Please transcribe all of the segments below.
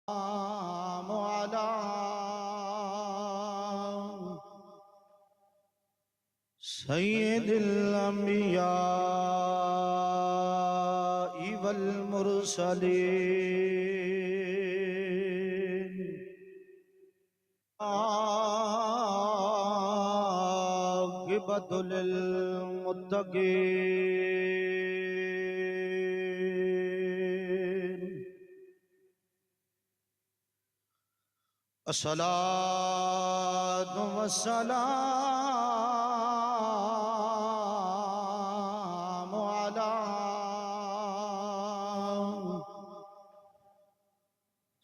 على سيد الأنبياء والمرسلين عاقبة للمتقين الصلاة والسلام على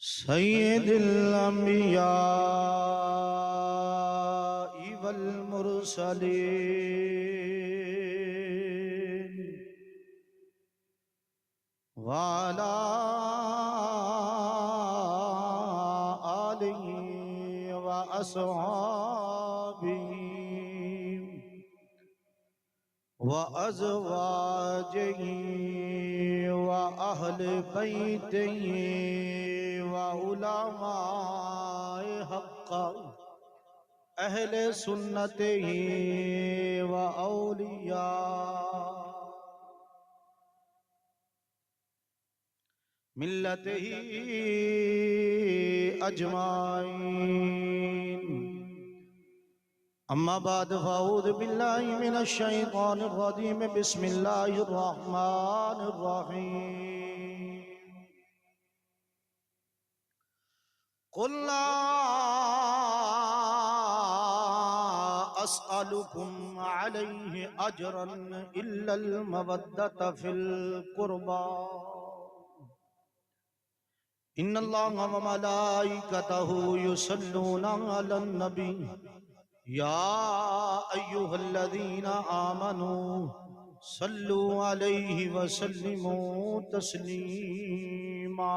سيد الأنبياء والمرسلين وعلى آله وأصحابه وأزواجه وأهل بيته وعلماء حق أهل سنته وأولياء ملته أجمعين أما بعد فأعوذ بالله من الشيطان الرجيم بسم الله الرحمن الرحيم قل لا أسألكم عليه أجرا إلا المودة في القربى إن الله وملائكته يصلون على النبي يا أيها الذين آمنوا صلوا عليه وسلموا تسلیما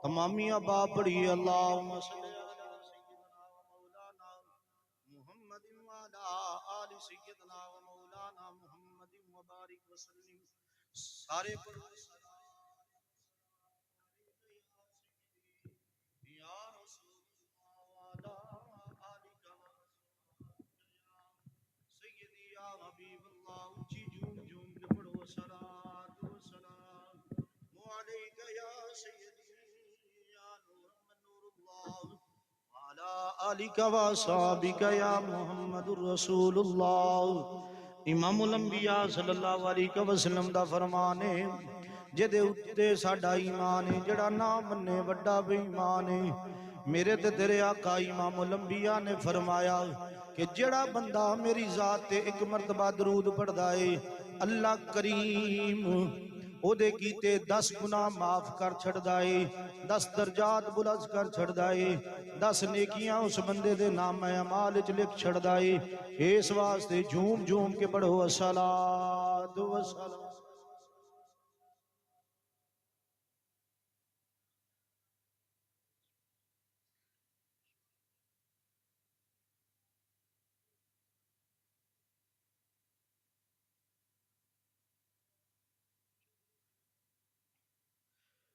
تمامی ابا پڑھی اللہم صلی علی سیدنا و مولانا محمد وعلا آل سیدنا و مولانا محمد مبارک وسلم سارے پڑھو یا رسول اللہ سیدی یا حبیب اللہ اچھی جھوم جھوم کے پڑھو صلاۃ و سلام علیکہ یا سیدی یا نور من نور اللہ وعلی آلک و صحابک یا محمد الرسول اللہ امام الانبیاء صلی اللہ علیہ وسلم دا فرمان ہے جدے اتے ساڑھا ایمان ہے جڑا نام مننے وڈا بے ایمان ہے میرے تے تیرے آقا امام الانبیاء نے فرمایا کہ جڑا بندہ میری ذات تے ایک مرتبہ درود پڑھ دائے اللہ کریم او دے کیتے 10 گناہ معاف کر چھڑ دائے 10 درجات بلند کر چھڑ دائے 10 نیکیاں اس بندے دے نام اعمال وچ لکھ چھڑ دائے اس واسطے جھوم جھوم کے پڑھو الصلاۃ والسلام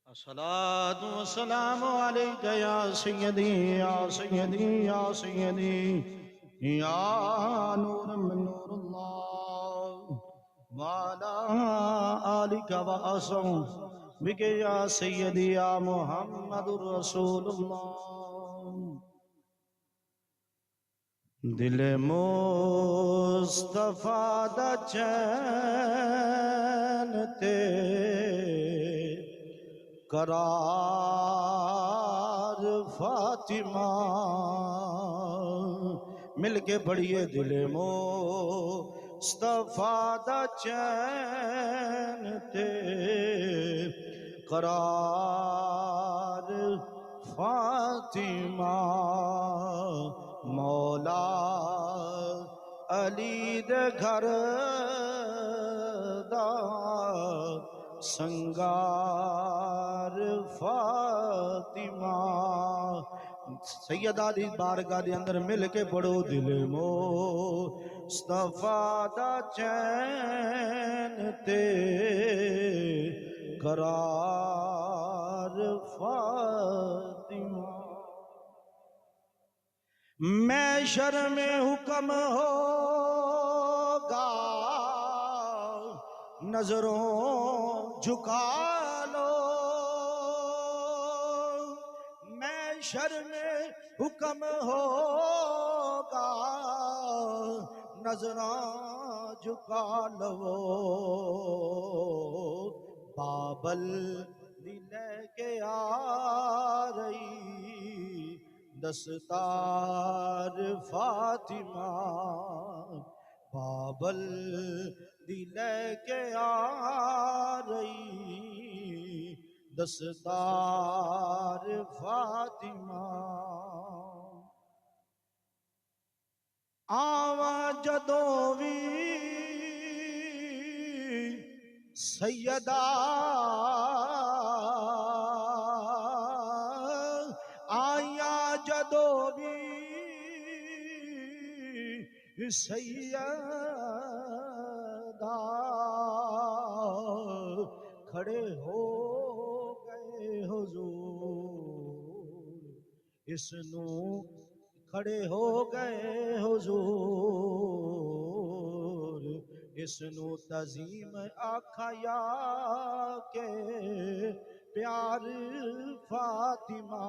الصلاۃ والسلام علیک یا سیدی یا سیدی یا سیدی یا نور من نور اللہ وعلا آلک و اصحابک یا سیدی یا محمد الرسول اللہ دل مصطفیٰ دا چین تے قرار فاطمہ مل کے پڑھئے دل مصطفیٰ دا چین تے قرار فاطمہ مولا علی دے گھر دا سنگار فاطمہ سیدہ دی بارگاہ دے اندر مل کے پڑھو دل مصطفیٰ دا چین تے قرار فاطمہ محشر میں حکم ہوگا نظروں جھکا لو محشر میں حکم ہوگا نظروں جھکا لو بابل بھی لے کے آ رہی دستار فاطمہ بابل دی لے کے آ رہی دستار فاطمہ آواں جدوں وی سیدہ آیا جدوں وی سیدہ کھڑے ہو گئے حضور اس نو کھڑے ہو گئے حضور اس نو تعظیم آکھا یا کے پیار فاطمہ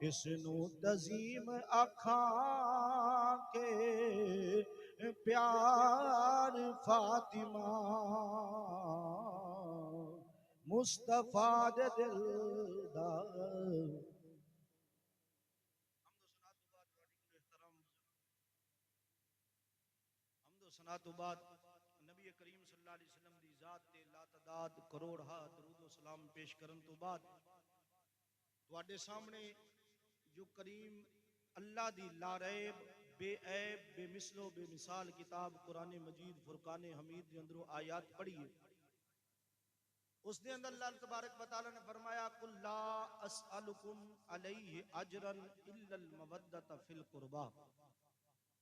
اس نو تعظیم آکھا کے پیار فاطمہ مصطفیٰ دے دل دا حمد و ثنا تو بعد نبی کریم صلی اللہ علیہ وسلم دی ذات تے لا تعداد کروڑ ہا درود و سلام پیش کرن تو بعد تواڈے سامنے جو کریم اللہ دی لا ریب بے عیب بے مثل و بے مثال کتاب قرآن مجید فرقان حمید دے اندروں آیات پڑھی ہے اس دے اندر اللہ تبارک و تعالی نے فرمایا قل لا اسألکم علیہ اجرا الا المودۃ فی القربى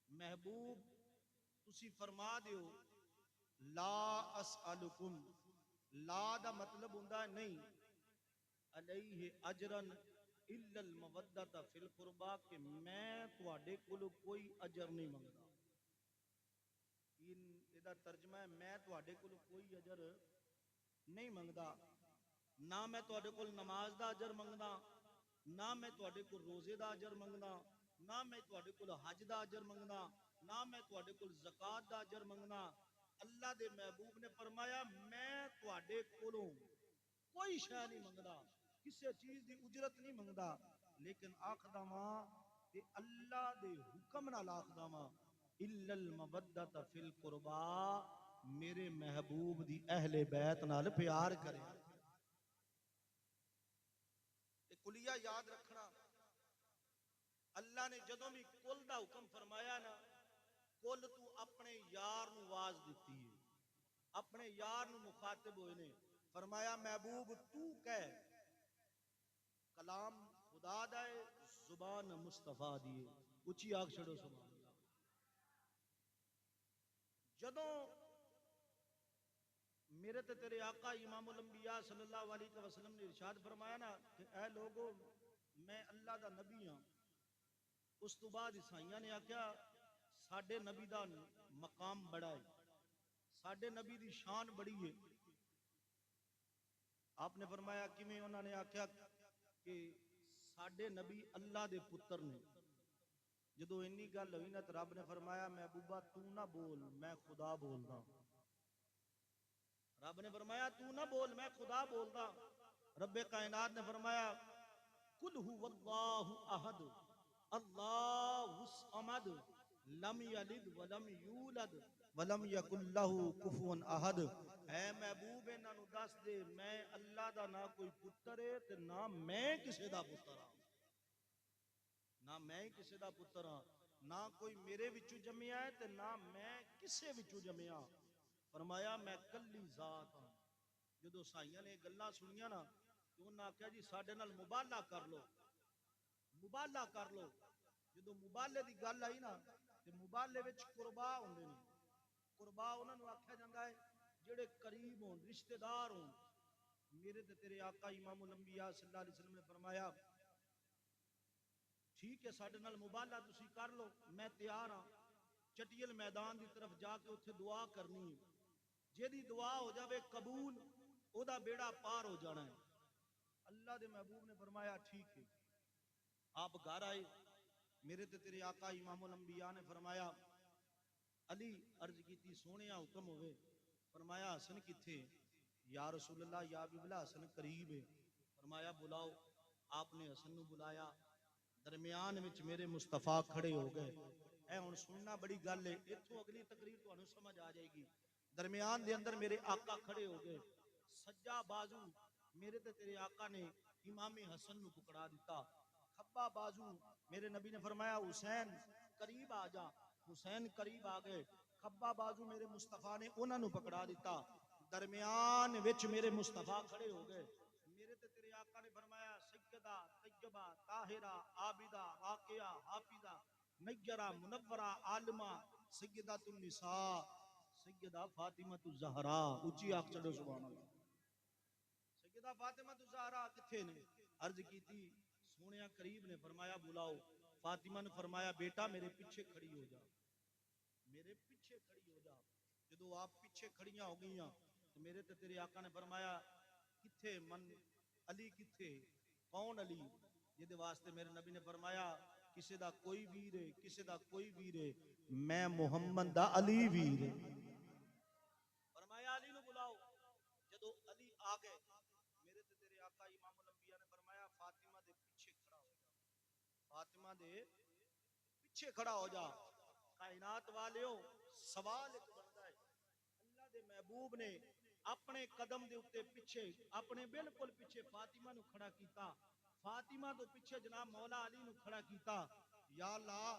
محبوب تسی فرما دیو لا اسألکم لا دا مطلب ہوندا ہے نہیں علیہ اجرا الا المودۃ فی القربى کہ میں تواڈے کولوں کوئی اجر نہیں منگدا یہ ترجمہ ہے میں تواڈے کولوں کوئی اجر نہیں منگدا نہ میں تواڈے کول نماز دا اجر منگدا نہ میں تواڈے کول روزے دا اجر منگدا نہ میں تواڈے کول حج دا اجر منگدا نہ میں تواڈے کول زکات دا اجر منگنا اللہ دے محبوب نے فرمایا میں تواڈے کولوں کوئی شے نہیں منگدا کسی چیز دی اجرت نہیں منگدا لیکن آکھدا واں کہ اللہ دے حکم نال آکھدا واں الا المودۃ فی القربى میرے محبوب دی اہل بیت نال پیار کرے کلیہ یاد رکھنا اللہ نے جدوں بھی کل دا حکم فرمایا نا کل تو اپنے یار نو آواز دیتی ہے اپنے یار نو مخاطب ہوئے نے فرمایا محبوب تو کہہ کلام خدا دا ہے زبان مصطفیٰ دیے اچھی آگ چھڑو سبحان اللہ جدوں میرے تے تیرے آقا امام الانبیاء صلی اللہ علیہ وسلم نے ارشاد فرمایا نا کہ اے لوگو میں اللہ دا نبی ہاں اس تو بعد عیسائیاں نے آکھیا ساڈے نبی دا مقام بڑا ہے ساڈے نبی دی شان بڑی ہے آپ نے فرمایا کیویں انہوں نے آکھیا کہ ساڈے نبی اللہ دے پتر نے جدو انی گل ہوئی نا تو رب نے فرمایا محبوبہ تو نہ بول میں خدا بولدا رب نے فرمایا تو نہ بول میں خدا بولدا رب کائنات نے فرمایا قل هو اللہ احد اللہ الصمد لم یلد ولم یولد ولم یکن لہ کفوا احد اے محبوب انہاں نو دس دے میں اللہ دا نہ کوئی پتر ہے تے نہ میں کسے دا پتر ہاں نہ میں کسے دا پتر ہاں نہ کوئی میرے وچوں جمیا ہے تے نہ میں کسے وچوں جمیا فرمایا میں کلی ذات ہاں جدو سائیاں نے گلاں سنیاں نا تو انہاں آکھیا جی ساڈے نال مبالغہ کر لو جدو مبالغے دی گل آئی نا تے مبالغے وچ قربا ہوندے نے قربا انہاں نو آکھیا جاندا ہے جڑے قریب ہون رشتہ دار ہون میرے تے تیرے آقا امام الانبیاء صلی اللہ علیہ وسلم نے فرمایا ٹھیک ہے ساڈے نال مباہلہ تسی کر لو میں تیار ہاں چٹیل میدان دی طرف جا کے اتھے دعا کرنی ہے جیدی دعا ہو جاوے قبول او دا بیڑا پار ہو جانا ہے اللہ دے محبوب نے فرمایا ٹھیک ہے آپ گھر آئے میرے تے تیرے آقا امام الانبیاء نے فرمایا علی عرض کیتی سونیا حکم ہوئے فرمایا حسن کتھے یا رسول اللہ یا حبیب اللہ حسن قریب ہے فرمایا بلاؤ آپ نے حسن نو بلایا درمیان وچ میرے مصطفیٰ کھڑے ہو گئے اے ہن سننا بڑی گل ہے ایتھوں اگلی تقریر تانوں سمجھ آ جائے گی درمیان دے اندر میرے آقا کھڑے ہو گئے سجا بازو میرے تے تیرے آقا نے امام حسن نو پکڑا دیتا کھبا بازو میرے نبی نے فرمایا حسین قریب آ جا حسین قریب آ گئے کھبا بازو میرے مصطفیٰ نے انہاں نو پکڑا دیتا درمیان وچ میرے مصطفیٰ کھڑے ہو گئے میرے تے تیرے آقا نے فرمایا سیدہ طیبہ طاہرہ عابدہ راقیہ حافظہ نیرہ منورہ عالمہ سیدۃ النساء سیدہ فاطمہ الزہرا اونچی آنکھ چڑھو سبحان اللہ سیدہ فاطمہ الزہرا کتھے نے عرض کی تھی سونیا قریب نے فرمایا بلاؤ فاطمہ نے فرمایا بیٹا میرے پیچھے کھڑی ہو جا میرے پیچھے کھڑی ہو جا جدو آپ پیچھے کھڑیاں ہو گئیاں تو میرے تے تیرے آقا نے فرمایا کتھے من علی کتھے کون علی یہ واسطے میرے نبی نے فرمایا کسے دا کوئی ویر ہے کسے دا کوئی ویر ہے میں محمد دا علی ویر ہے فرمایا علی نو بلاؤ جدو علی آ گئے میرے تے تیرے آقا امام الانبیاء نے فرمایا فاطمہ دے پیچھے کھڑا ہو جا فاطمہ دے پیچھے کھڑا ہو جا کائنات والیو سوال ایک بندا ہے اللہ دے محبوب نے اپنے قدم دے اتے پیچھے اپنے بالکل پیچھے فاطمہ نو کھڑا کیتا فاطمہ تو پیچھے جناب مولا علی نو کھڑا کیتا یا اللہ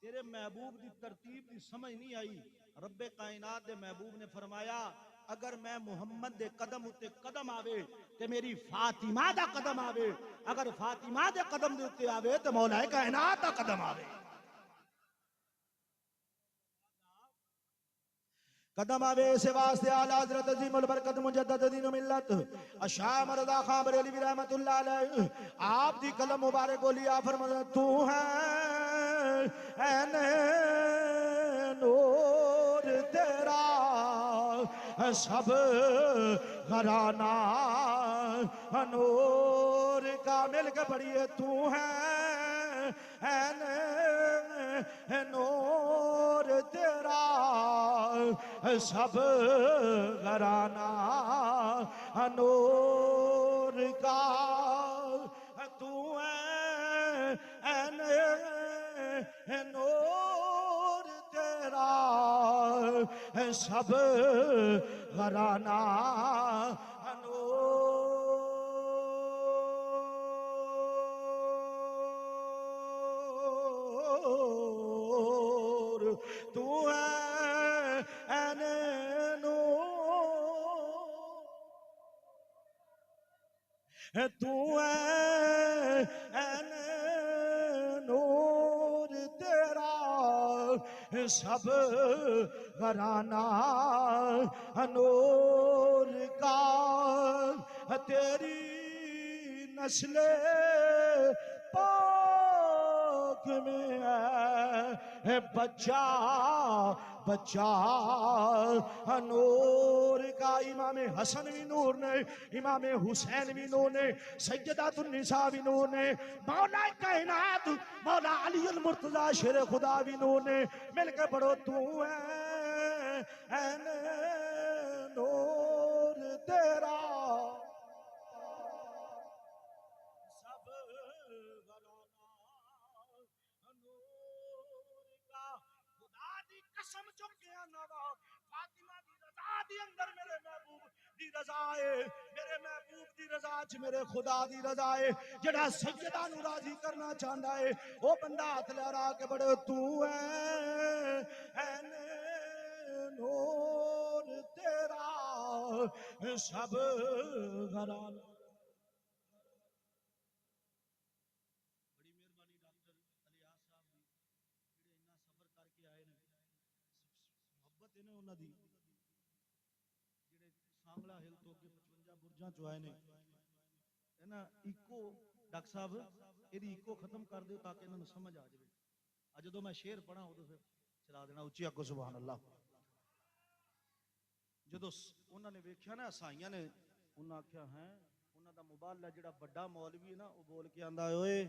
تیرے محبوب دی ترتیب دی سمجھ نہیں آئی رب کائنات دے محبوب نے فرمایا اگر میں محمد دے قدم اتے قدم آوے تے میری فاطمہ دا قدم آوے اگر فاطمہ دے قدم دے اتے آوے تے مولا کائنات دا قدم آوے قدم آوے سے واسطے آل حضرت عظیم البرکت مجدد دین و ملت اشاہ مرضا خان بریلی بھی رحمت اللہ علیہ آپ دی قلم مبارک گولیا فرمایا تو ہے این نور تیرا سب گھرانہ نور کا مل کے پڑھئے تو ہے این نور تیرا سب گھرانہ نور کا تو ہے نور تیرا سب گھرانہ نور تو ہے این تو ہے این نور تیرا سب گھرانہ نور کا تیری نسل پاک میں ہے بچہ بچہ نور کا امام حسن بھی نور نے امام حسین بھی نور نے سیدۃ النساء بھی نور نے مولا کائنات مولا علی المرتضی شیر خدا بھی نور نے مل کے پڑھو تو ہے این نور تیرا سب خدا دی قسم چکیا نوا فاطمہ دی رضا دی اندر میرے محبوب دی رضا ہے میرے محبوب دی رضا چ میرے خدا دی رضا ہے جڑا سیدہ نو راضی کرنا چاہندا ہے او بندہ ہاتھ لہرا کے بڑے تو ہے این نور تیرا سب گھرانہ بڑی مہربانی ڈاکٹر الیاس صاحب دی جڑے اتنا سفر کر کے آئے نے محبت ہے نا انہاں دی جڑے سانگلا ہل تو کے 55 برجاں چ آئے نے ہے نا ایکو ڈاکٹر صاحب یہ ایکو ختم کر دیو تاکہ انہوں نے سمجھ آ جائے. جدو میں شعر پڑھا ادو پھر چلا دینا اچھی آگو سبحان اللہ. جدو انہوں نے ویکھیا نا عیسائیاں نے انہوں نے آخیا ہے انہوں دا موبائل ہے جڑا بڑا مولوی ہے نا وہ بول کے آندا اوئے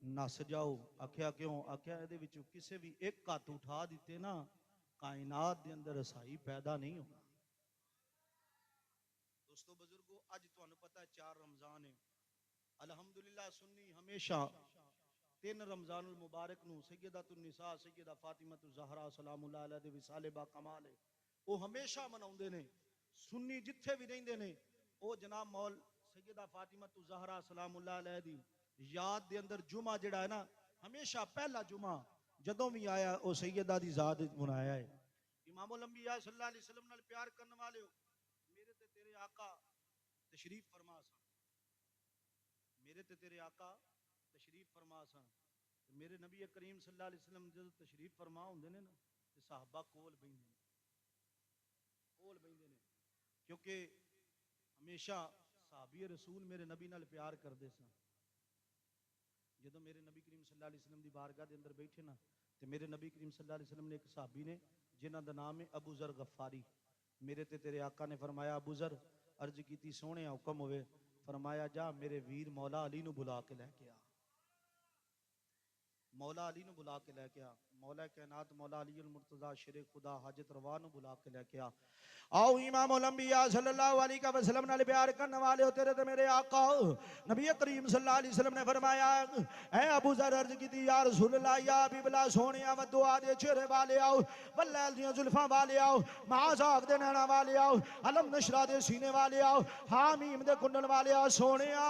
نس جاؤ. آخیا کیوں؟ آخیا یہ کسی بھی ایک ہاتھ اٹھا دیتے نا کائنات دے اندر عیسائی پیدا نہیں ہونا. دوستو بزرگو اج تانوں پتہ ہے 4 رمضان ہے. الحمدللہ سنی ہمیشہ 3 رمضان المبارک نو سیدۃ النساء سیدہ فاطمہ الزہرا سلام اللہ علیہ دے وصال با کمال ہے وہ ہمیشہ مناؤندے نے. سنی جتھے بھی رہندے نے وہ جناب مول سیدہ فاطمہ الزہرا سلام اللہ علیہ دی یاد دے اندر جمعہ جڑا ہے نا ہمیشہ پہلا جمعہ جدوں بھی آیا وہ سیدہ دی ذات منایا ہے. امام الانبیاء صلی اللہ علیہ وسلم نال پیار کرنے والے ہو میرے تے تیرے آقا تشریف فرما سن. میرے تے تیرے آقا تشریف فرما سن. میرے نبی کریم صلی اللہ علیہ وسلم جب تشریف فرما ہوندے نے نا تے صحابہ کول بیندے نے کیونکہ ہمیشہ صحابی رسول میرے نبی نال پیار کردے سن. جدو میرے نبی کریم صلی اللہ علیہ وسلم دی بارگاہ دے اندر بیٹھے نا تے میرے نبی کریم صلی اللہ علیہ وسلم نے ایک صحابی نے جنہاں دا نام ہے ابو ذر غفاری. میرے تے تیرے آقا نے فرمایا ابو ذر عرض کیتی سونے حکم ہوئے فرمایا جا میرے ویر مولا علی نو بلا کے لے کے آ. مولا علی نو بلا کے لے کے آ. مولا کائنات مولا علی المرتضی شیر خدا حاجت روا نو بلا کے لے کے آ. آؤ امام الانبیاء صلی اللہ علیہ وسلم نال پیار کرنے والے ہو تیرے تے میرے آقا نبی کریم صلی اللہ علیہ وسلم نے فرمایا اے ابو ذر عرض کی یا رسول اللہ یا حبیب اللہ سونیا و دعا دے چہرے والے آؤ واللیل دیاں زلفاں والے آؤ معاذ آگ دے نینا والے آؤ علم نشرہ دے سینے والے آؤ حامیم دے کنڈل والے آؤ سونیا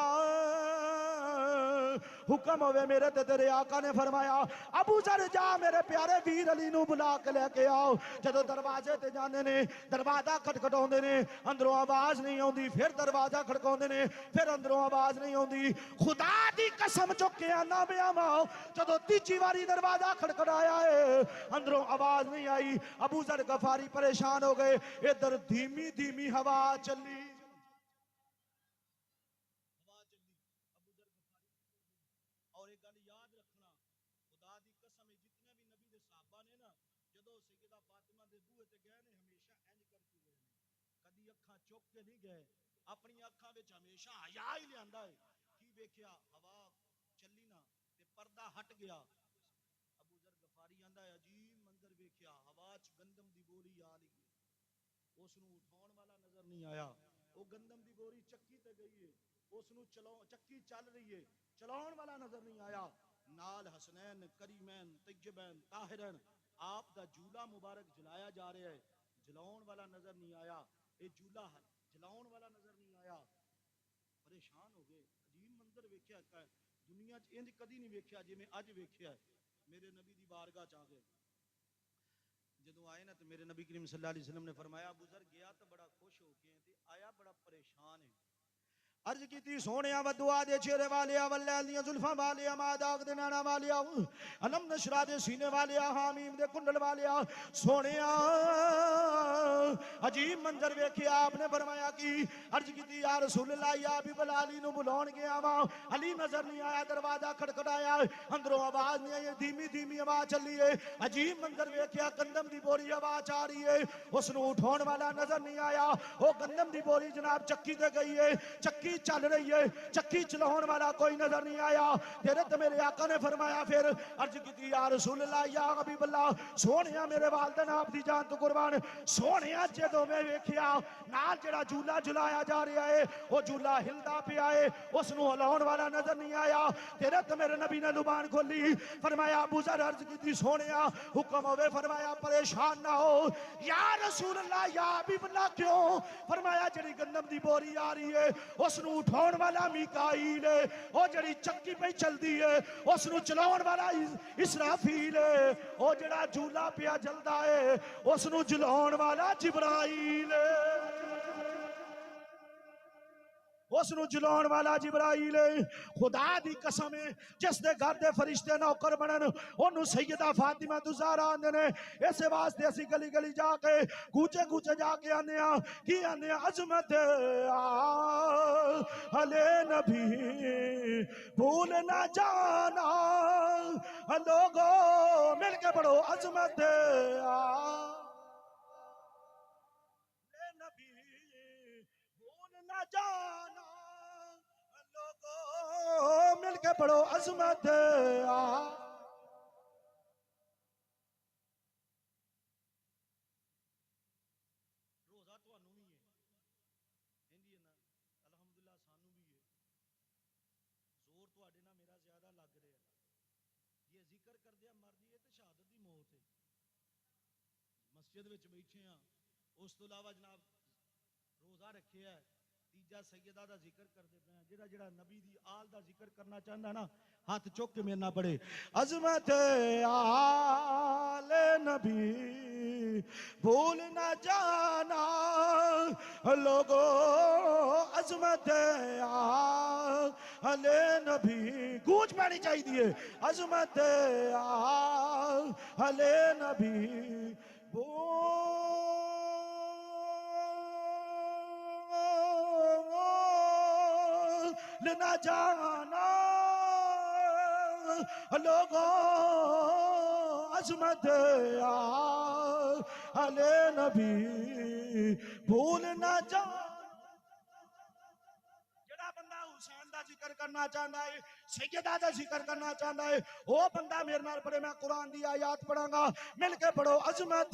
حکم ہوئے میرے تے تیرے آقا نے فرمایا ابو ذر جا میرے پیارے ویر علی نو بلا کے لے کے آؤ. جدو دروازے تے جاندے نے دروازہ کھٹکھٹاؤندے نے اندروں آواز نہیں آوندی پھر دروازہ کھٹکاؤندے نے پھر اندروں آواز نہیں آوندی. خدا دی قسم چک کے آنا بیا ماں جدو تیجی واری دروازہ کھٹکھٹایا ہے اندروں آواز نہیں آئی. ابو ذر غفاری پریشان ہو گئے. ادھر دھیمی دھیمی ہوا چلی اور ایک گل یاد رکھنا خدا دی قسم جتنے بھی نبی دے صحابہ نے نا جدو سیدہ فاطمہ دے بوئے تے گئے نے ہمیشہ انج کر کے گئے نے کدی اکھاں چک کے نہیں گئے. اپنی اکھاں وچ ہمیشہ حیا ہی لیندا ہے. کی ویکھیا ہوا چلی نا تے پردہ ہٹ گیا. ابو ذر غفاری آندا ہے عجیب منظر ویکھیا ہوا چ گندم دی بوری آ رہی ہے اس نو اٹھاؤن والا نظر نہیں آیا. وہ گندم دی بوری چکی تے گئی ہے اس نو چکی چل رہی ہے چلاؤن والا نظر نہیں آیا. نال حسنین کریمین طیبین طاہرین آپ دا جھولا مبارک جلایا جا رہا ہے جلاؤن والا نظر نہیں آیا. اے جھولا جلاؤن والا نظر نہیں آیا. پریشان ہو گئے عجیب منظر ویکھیا دنیا چ انج کدی نہیں ویکھیا جی میں اج ویکھیا ہے. میرے نبی دی بارگاہ چ آ گئے. جدو آئے نا تو میرے نبی کریم صلی اللہ علیہ وسلم نے فرمایا ابو ذر گیا تو بڑا خوش ہو کے تے آیا بڑا پریشان ہے. عرض کیتی سونیا و دعا دے چہرے والے واللیل دیاں زلفاں والے ما داغ دے نینا والے علم نشرہ دے سینے والے حامیم دے کنڈل والے سونیا عجیب منظر ویکھیا. آپ نے فرمایا کی عرض کیتی یا رسول اللہ یا حبیب اللہ علی نو بلاؤن گیا وا علی نظر نہیں آیا. دروازہ کھٹکھٹایا اندروں آواز نہیں آئی دھیمی دھیمی آواز چلی ہے. عجیب منظر ویکھیا گندم دی بوری آواز آ رہی ہے اس نو اٹھاؤن والا نظر نہیں آیا. وہ گندم دی بوری جناب چکی تے گئی ہے چکی چل رہی ہے چکی چلاؤن والا کوئی نظر نہیں آیا. تیرے تے میرے آقا نے فرمایا پھر عرض کی یا رسول اللہ یا حبیب اللہ سونیا میرے والدین آپ دی جان تو قربان سونیا جدوں میں ویکھیا نال جڑا جھولا جھلایا جا رہا ہے وہ جھولا ہلدا پیا ہے اس نو ہلاؤن والا نظر نہیں آیا. تیرے تے میرے نبی نے زبان کھولی فرمایا ابو ذر عرض کی سونیا حکم ہوے فرمایا پریشان نہ ہو یا رسول اللہ یا حبیب اللہ کیوں؟ فرمایا جڑی گندم دی بوری آ رہی ہے اس نو اٹھاؤن والا میکائیل ہے وہ جڑی چکی پہ چل دی ہے اس نو چلاؤن والا اسرافیل ہے وہ جڑا جھولا پیا جلدا ہے اس نو جلاؤن والا جبرائیل ہے. اس نو جلاؤن والا جبرائیل ہے. خدا دی قسم ہے جس دے گھر دے فرشتے نوکر بنن اونوں سیدہ فاطمہ زہرا آندے نے. اس واسطے اسی گلی گلی جا کے کوچے کوچے جا کے آنے ہاں کی آنے عظمت علی نبی بھول نہ جانا. لوگوں مل کے پڑھو عظمت نبی بھول نہ جانا. لوگوں مل کے پڑھو عظمت روزہ تو انہوں بھی ہے ہندی ہے نا الحمدللہ سانو بھی ہے. زور تو اڈے نا میرا زیادہ لگ رہا ہے. یہ ذکر کر دیا مر جیے تو شہادت دی موت ہے. مسجد وچ بیٹھے ہاں اس تو علاوہ جناب روزہ رکھے ہے. تیجا سیدہ دا ذکر کرتے پے جڑا جڑا نبی دی آل دا ذکر کرنا چاہندا نا ہاتھ چوک کے میرے نہ پڑے عظمت آل نبی بھول نہ جانا. لوگو عظمت آل نبی گونج پانی چاہیے عظمت آل نبی نہ جانا. لوگوں عظمت علی نبی بھول نہ جانا. جڑا بندہ حسین دا ذکر کرنا چاہتا ہے سیدہ دا ذکر کرنا چاہتا ہے وہ بندہ میرے نال پڑھے. میں قرآن دی آیات پڑھاں گا مل کے پڑھو عظمت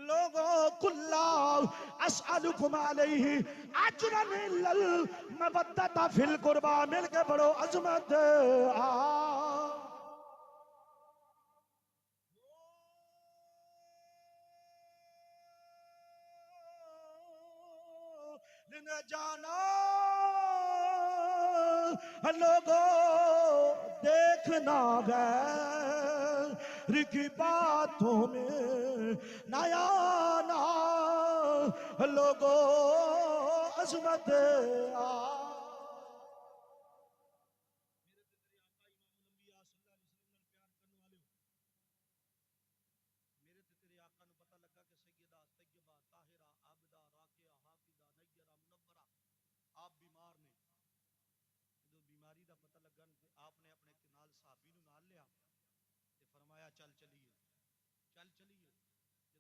لوگوں کلا اسألکم علیہ اجرا الا المودۃ فی القربى. مل کے پڑھو عظمت نہ جانا. لوگوں دیکھنا غیر کی باتوں میں نیا نا. لوگوں عظمت میرے تے تیرے آقا نو پتہ لگا کہ سیدہ طیبہ طاہرہ عابدہ راکعہ حافظہ نیرہ منورہ آپ بیمار نے. جدو بیماری دا پتہ لگا کہ آپ نے اپنے نال صحابی نو نال لیا تے فرمایا چل چلیے چل چلیے.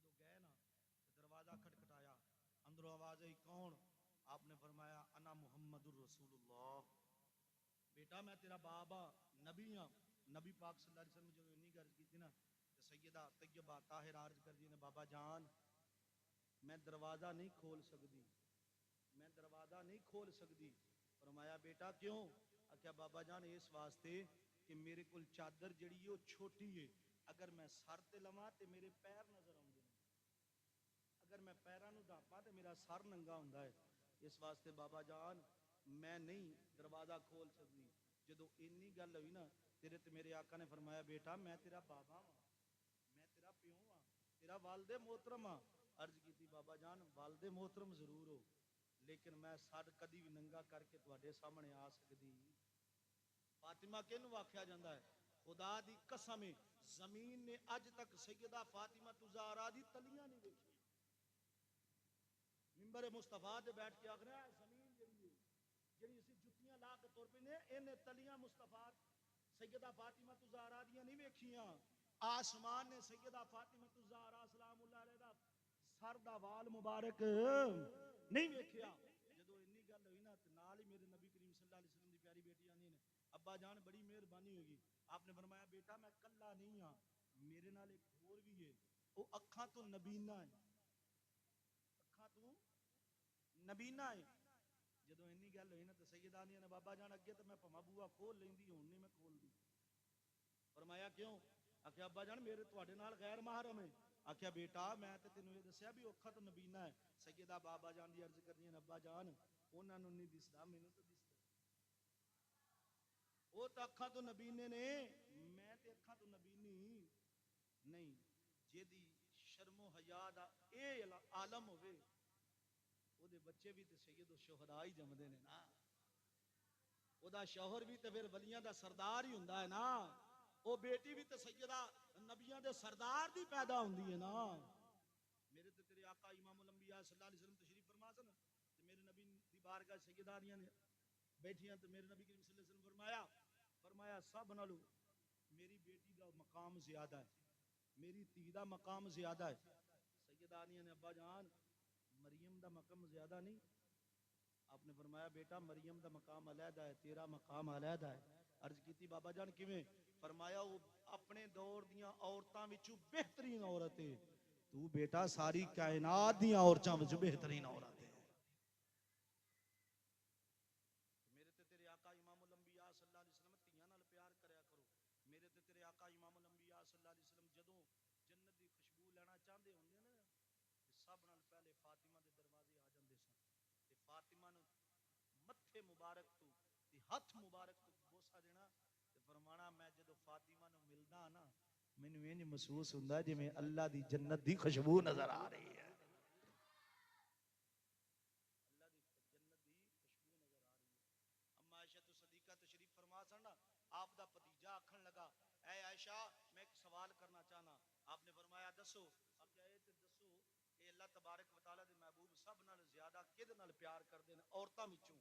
جدو گئے نا دروازہ کھٹکھٹایا اندروں آواز آئی کون؟ آپ نے فرمایا انا محمد الرسول اللہ. بیٹا میں تیرا بابا نبی ہاں. نبی پاک صلی اللہ علیہ وسلم جو انی عرض کی تھی نا سیدہ طیبہ طاہرہ عرض کر دی نے بابا جان میں دروازہ نہیں کھول سکتی میں دروازہ نہیں کھول سکتی. فرمایا بیٹا کیوں؟ کیا بابا جان اس واسطے کہ میرے کول چادر جڑی ہے وہ چھوٹی ہے. اگر میں سر تے لواں تے میرے پیر نظر آؤندے نے. اگر میں پیراں نو ڈھاپاں تے میرا سر ننگا ہوندا ہے. اس واسطے بابا جان میں نہیں دروازہ کھول سکتی. جدو انی گل ہوئی نا تیرے تے میرے آقا نے فرمایا بیٹا میں تیرا بابا ہاں میں تیرا پیو ہاں تیرا والد محترم ہاں. عرض کی بابا جان والد محترم ضرور ہو لیکن میں سر کدی بھی ننگا کر کے تواڈے سامنے آ سکتی. فاطمہ کینوں آکھیا جاندا ہے؟ خدا دی قسم زمین نے اج تک سیدہ فاطمہ زہرا دی تلیاں نہیں دیکھی. منبر مصطفیٰ تے بیٹھ کے آکھ رہا ہے زمین جڑی اسی جتیاں لا کے تر پے نے انہیں تلیاں مصطفیٰ سیدہ فاطمہ زہرا دیاں نہیں ویکھیاں. آسمان نے سیدہ فاطمہ زہرا سلام اللہ علیہ دا سر دا وال مبارک نہیں ویکھیا. جدو انی گل ہوئی نا تے نال ہی میرے نبی کریم صلی اللہ علیہ وسلم دی پیاری بیٹی آندی نے ابا جان بڑی مہربانی ہوگی. آپ نے فرمایا بیٹا میں کلا نہیں ہاں میرے نال ایک اور بھی ہے وہ اکھاں تو نبینا ہے اکھاں تو نبینا ہے. جدو انی گل ہوئی نا تے سیدہ آندیاں نے بابا جان اگے تے میں پما بوا کھول لیندی ہن نہیں میں کھول دی. فرمایا کیوں؟ آکھیا ابا جان میرے تواڈے نال غیر محرم ہے. آکھیا بیٹا میں تے تینوں یہ دسیا بھی اوکھا تو نبینا ہے. سیدہ بابا جان دی عرض کردیاں ابا جان انہاں نوں نہیں دسدا مینوں تو دسدا وہ تو اکھاں تو نبینے نے میں تے اکھاں تو نبینی نہیں. جیدی شرم و حیا دا اے عالم ہوئے او دے بچے بھی تے سید و شہداء ہی جمدے نے نا او دا شوہر بھی تے پھر ولیاں دا سردار ہی ہوندا ہے نا او بیٹی بھی تے سیدہ نبیاں دے سردار دی پیدا ہوندی ہے نا میرے تے تیرے آقا امام الانبیاء صلی اللہ علیہ وسلم تشریف فرما سن تے میرے نبی دی بارگاہ سیدانیاں نے بیٹھیاں تے میرے نبی کریم صلی اللہ علیہ وسلم فرمایا سب نالو میری بیٹی دا مقام زیادہ ہے میری تھی دا مقام زیادہ ہے سیدانیاں نے ابا جان مریم دا مقام زیادہ نہیں آپ نے فرمایا بیٹا مریم دا مقام علیحدہ ہے تیرا مقام علیحدہ ہے عرض کیتی بابا جان کیویں فرمایا وہ اپنے دور دیاں عورتاں وچوں بہترین عورت ہے تو بیٹا ساری کائنات دیاں عورتاں وچوں بہترین عورت ہے میرے تے تیرے آقا امام الانبیاء صلی اللہ علیہ وسلم تیاں نال پیار کریا کرو میرے تے تیرے آقا امام الانبیاء صلی اللہ علیہ وسلم جدوں جنت دی خوشبو لینا چاہندے ہوندے نا سب نال پہلے فاطمہ دے دروازے آ جاندے سن تے فاطمہ نو متھے مبارک تو تے ہاتھ مبارک تو بوسا دینا تے فرمانا میں جدوں فاطمہ نو ملدا نا مینوں انج محسوس ہوندا ہے جویں اللہ دی جنت دی خوشبو نظر آ رہی ہے اللہ دی جنت دی خوشبو نظر آ رہی ہے اما عائشہ صدیقہ تشریف فرما سن آپ دا بھتیجا آکھن لگا اے عائشہ میں ایک سوال کرنا چاہنا آپ نے فرمایا دسو اب کیا تے دسو اے اللہ تبارک و تعالی دے محبوب سب نال زیادہ کد نال پیار کردے نے عورتاں وچوں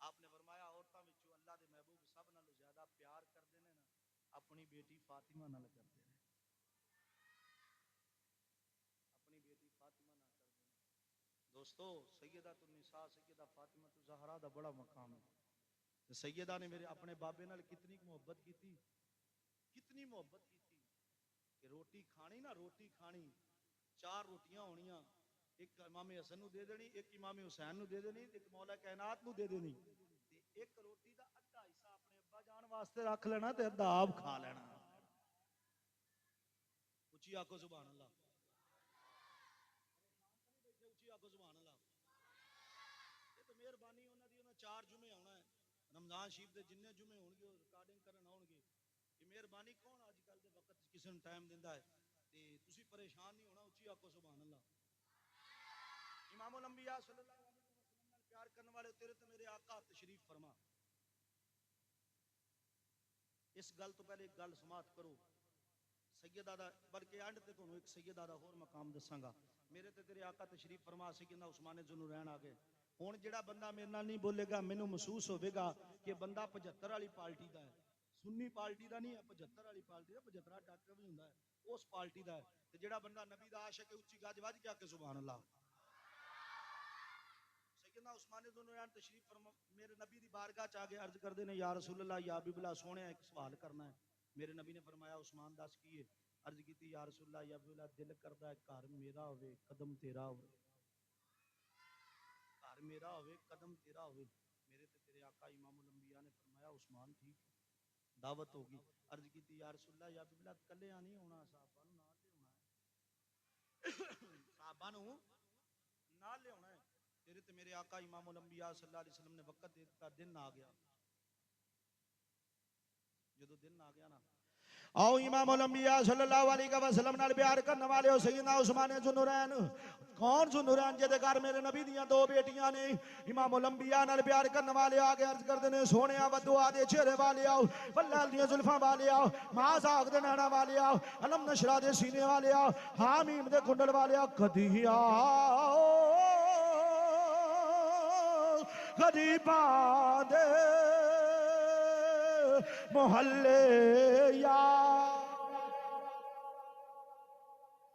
آپ نے فرمایا عورتاں وچوں اللہ دے محبوب سب نال زیادہ پیار کردے نے نا اپنی بیٹی فاطمہ نال کردے نے اپنی بیٹی فاطمہ نال کردے نے دوستو سیدۃ النساء سیدہ فاطمہ الزہرا دا بڑا مقام ہے سیدہ نے میرے اپنے بابے نال کتنی محبت کیتی کتنی محبت کیتی کہ روٹی کھانی نا روٹی کھانی 4 روٹیاں ہونیاں ایک امام حسن نو دے دینی ایک امام حسین نو دے دینی ایک مولا کائنات نو دے دینی تے ایک روٹی دا ادھا حصہ اپنے ابا جان واسطے رکھ لینا تے ادھا آپ کھا لینا اچھی آکھو سبحان اللہ اچھی آکھو سبحان اللہ یہ تو مہربانی انہاں دی انہاں 4 جمعے آنا ہے رمضان شریف دے جننے جمعے ہون گے ریکارڈنگ کرن آن گے یہ مہربانی کون اج کل دے وقت کسی نوں ٹائم دیندا ہے تے تسی پریشان نہیں ہونا اچھی آکھو سبحان اللہ امام الانبیاء صلی اللہ علیہ وسلم نال پیار کرنے والے تیرے تے میرے آقا تشریف فرما اس گل تو پہلے ایک گل سماعت کرو سیدہ دا بلکہ اینڈ تے تانوں ایک سیدہ دا اور مقام دساں گا میرے تے تیرے آقا تشریف فرما سیدنا عثمان ذوالنورین آ گئے ہن جڑا بندہ میرے نال نہیں بولے گا مینوں محسوس ہوے گا کہ بندہ 75 والی پارٹی دا ہے سنی پارٹی دا نہیں ہے 75 والی پارٹی دا 75 ڈاکٹر بھی ہوندا ہے اس پارٹی دا ہے تے جڑا بندہ نبی دا عاشق ہے اونچی گج وج کے کہ سبحان اللہ سیدنا عثمان ذوالنورین تشریف فرما میرے نبی دی بارگاہ چ آ کے عرض کردے نے یا رسول اللہ یا حبیب اللہ سونے ایک سوال کرنا ہے میرے نبی نے فرمایا عثمان دس کی ہے عرض کیتی یا رسول اللہ یا حبیب اللہ دل کردا ہے گھر میرا ہوے قدم تیرا ہوے گھر میرا ہوے قدم تیرا ہوے میرے تے تیرے آقا امام الانبیاء نے فرمایا عثمان ٹھیک دعوت ہوگی عرض کیتی یا رسول اللہ یا حبیب اللہ کلیاں نہیں ہونا صحابہ نوں نال لے ہونا ہے صحابہ نوں نال لے ہونا ہے تیرے تے میرے آقا امام الانبیاء صلی اللہ علیہ وسلم نے وقت دے دیتا دن آ گیا جدو دن آ گیا نا آؤ امام الانبیاء صلی اللہ علیہ وسلم نال پیار کرنے والے ہو سیدنا عثمان ذوالنورین کون ذوالنورین جے دے گھر میرے نبی دیاں 2 بیٹیاں نے امام الانبیاء نال پیار کرنے والے آگے عرض کردے نے سونیا ودعا دے چہرے والے آؤ بلال دیاں زلفاں والے آؤ معاذ آگ دے نینا والے آؤ علم نشرہ دے سینے والے آؤ حامیم دے کنڈل والے آؤ کدی آؤ کدی باندے محلے یا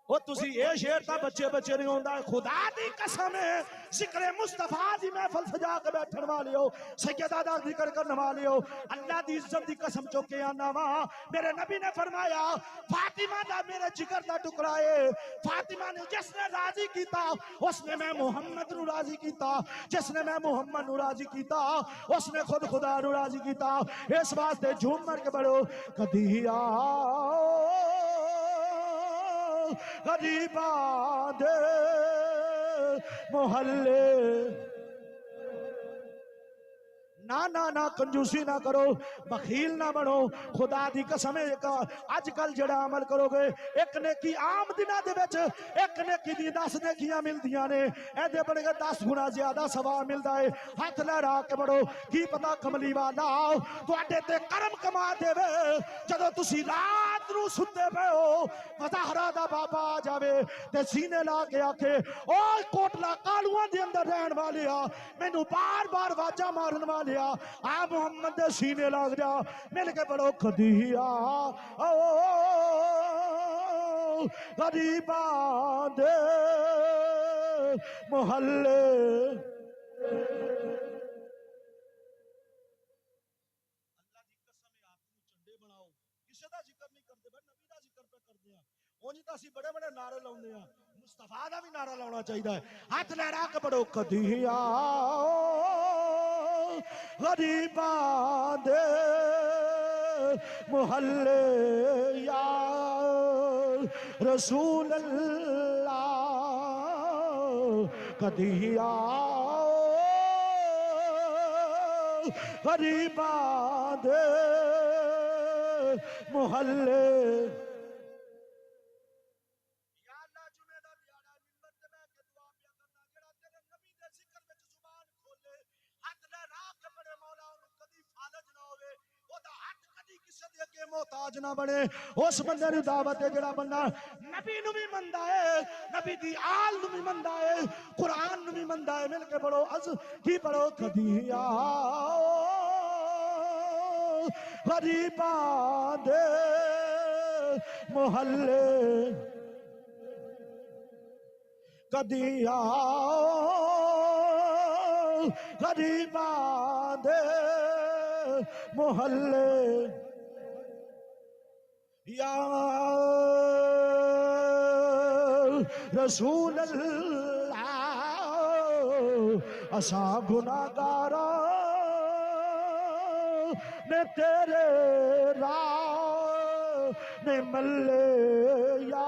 وہ تسی اے شیر تا بچے بچے نہیں ہوندا خدا دی قسم ہے ذکر مصطفیٰ دی محفل سجا کے بیٹھن والے ہو سیدہ دا ذکر کرنے والے ہو اللہ دی عزت دی قسم چوکے آنا وا میرے نبی نے فرمایا فاطمہ دا میرے جگر دا ٹکڑا ہے فاطمہ نے جس نے راضی کیتا اس نے میں محمد نو راضی کیتا جس نے میں محمد نو راضی کیتا اس نے خود خدا نو راضی کیتا اس واسطے جھوم مر کے بڑھو کدی غریب آدھے محلے نہ نہ کنجوسی نہ کرو، بخیل نہ بنو. خدا دی قسم اج کل جڑا عمل کرو گے، ایک نیکی عام دنوں دے وچ ایک نیکی دی 10 نیکیاں ملدیاں نے، اے دے بڑے 10 گنا زیادہ ثواب ملدا ہے. ہاتھ لہرا کے بڑو، کی پتا کملی والا تواڈے تے کرم کما دے جدوں تسی رات نو ستے پے ہو، مظاہرہ دا بابا آ جاوے تے سینے لا کے آکھے او کوٹلا کالواں دے اندر رہن والیا، مینوں بار بار واجا مارن والیا، آ محمد دے سینے لگ جا، مل کے بڑو کدیا او غریباں دے محلے. اللہ دی قسم ہے آپ کو چنڈے بناؤ، کسے دا ذکر نہیں کرتے، بھائی نبی دا ذکر پہ کرتے ہیں. اونج تاں اسی بڑے بڑے نعرے لاؤندے ہیں، مصطفیٰ دا بھی نعرہ لاؤنا چاہیے. ہاتھ لہرا کے بڑو کدیا غریباں دے محلے یا رسول اللہ کدیا غریباں دے محلے. یا اللہ جمعہ دا دیہڑا منبر تے بیٹھ کے دعا پیا کرنا، جڑا تیرے نبی دے ذکر وچ زبان کھولے، ہاتھ لہرا کے بڑے مولا اونوں کدی فالج نہ ہوے، او دا ہاتھ کدی کسے دے اگے محتاج نہ بنے. اس بندے نوں دعوت ہے جڑا بندہ نبی نوں بھی مندا ہے، نبی دی آل نوں بھی مندا ہے، قرآن نوں بھی مندا ہے. مل کے پڑھو از کی پڑھو کدی غریباں دے محلے کدی غریباں دے محلے یا رسول اللہ اساں گناہگاراں نے تیرے راہ نے ملے. یا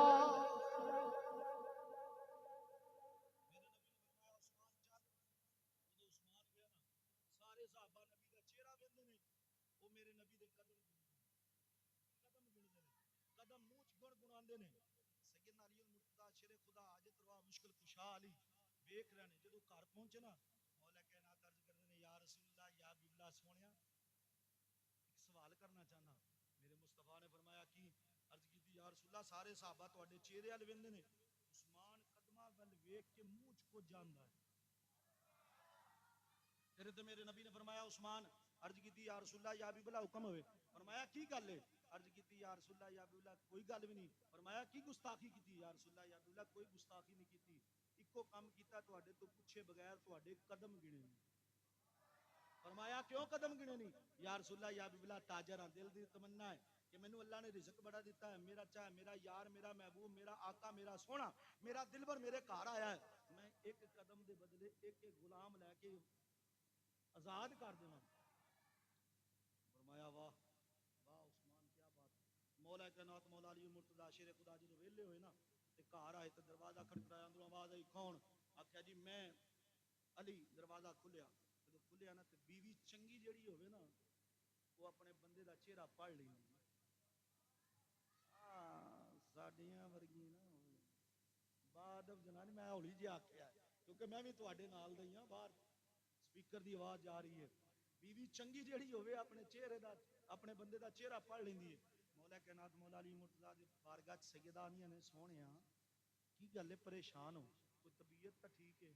سارے صحابہ نبی دا چہرہ ویندے نے، او میرے نبی دے قدم گنتے نے، قدم منہ چ گنگناندے نے. سیدنا علی المرتضیٰ شیر خدا حاجت روا مشکل کشا علی ویکھ رہے نے، جدوں گھر پہنچے نا مولا کائنات عرض کردے نے یا رسول اللہ یا حبیب اللہ سونیا ایک سوال کرنا چاہنا. میرے مصطفیٰ نے فرمایا کی؟ عرض کیتی یا رسول اللہ سارے صحابہ تواڈے چہرے ول ویندے نے، عثمان قدماں ول ویکھ کے منہ چ کچھ جاندا ہے. پھر تو میرے نبی نے فرمایا عثمان، عرض کی یا رسول اللہ یا حبیب اللہ حکم ہوئے. فرمایا کی گل ہے؟ عرض کی یا رسول اللہ یا حبیب اللہ کوئی گل بھی نہیں. فرمایا کی گستاخی کی؟ یا رسول اللہ یا حبیب اللہ کوئی گستاخی نہیں کی، ایکو کام کیتا تواڈے تو پوچھے بغیر تواڈے قدم گنے نہیں. فرمایا کیوں قدم گنے نہیں؟ یا رسول اللہ یا حبیب اللہ تاجر ہاں، دل دی تمنا ہے کہ مینوں اللہ نے رزق بڑا دیتا ہے، میرا چاہے میرا یار میرا محبوب میرا آقا میرا سونا میرا دلبر میرے گھر آیا ہے، میں ایک قدم دے بدلے ایک ایک غلام لے کے آزاد کر دینا. فرمایا واہ واہ عثمان کیا بات. مولا کائنات مولا علی المرتضیٰ شیر خدا جی ویلے ہوئے نا تے گھر آئے تے دروازہ کھڑکایا، اندروں آواز آئی کون؟ آکھیا جی میں علی. دروازہ کھلیا، جدوں کھلیا نا تے بیوی چنگی جڑی ہوئے نا وہ اپنے بندے دا چہرہ پڑھ لی. ساڈیاں ورگی نا بعد جنانی میں ہولی جی آکھیا کیونکہ میں بھی تواڈے نال دئی ہاں، باہر سپیکر دی آواز جا رہی ہے. بیوی چنگی جیڑی ہوئے اپنے چہرے دا اپنے بندے دا چہرہ پڑھ لیندی ہے. مولا کائنات مولا علی مرتضیٰ دی بارگاہ سیدہ آنیاں نے سونیا کی گل ہے پریشان ہو؟ کوئی طبیعت تا ٹھیک ہے؟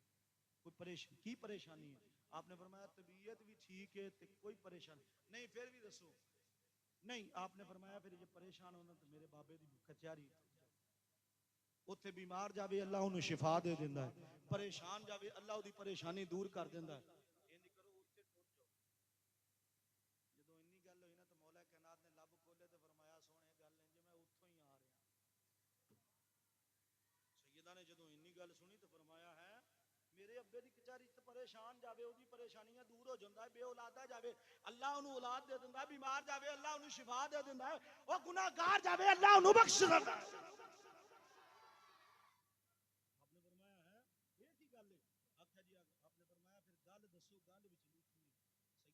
کوئی کی پریشانی ہے؟ آپ نے فرمایا طبیعت بھی ٹھیک ہے تے کوئی پریشانی نہیں، پھر بھی دسو. نہیں آپ نے فرمایا پھر یہ پریشان ہونا تو میرے بابے دی کچہری اتنے بیمار جاوے اللہ انہوں شفا دے دیندہ ہے، پریشان جاوے اللہ دی پریشانی دور کر دیندہ ہے. جدو انی گل ہوئی نا تو مولا کائنات نے لب کھولے تو فرمایا سونے گل انج میں اتھوں ہی آ رہا. سیدہ نے جدو انی گل سنی تو فرمایا ہے میرے ابے دی کچہری تے پریشان جاوے او دی پریشانیاں دور ہو جاندا ہے، بے اولادہ جاوے اللہ انہوں اولاد دے دیندا ہے، بیمار جاوے اللہ انہوں شفا دے دیندا ہے، او گناہگار جاوے اللہ انہوں بخش دیندا ہے. آپ نے فرمایا ہے یہ کی گل ہے؟ آکھیا جی آپ نے فرمایا پھر گل دسو گل وچ لکھی.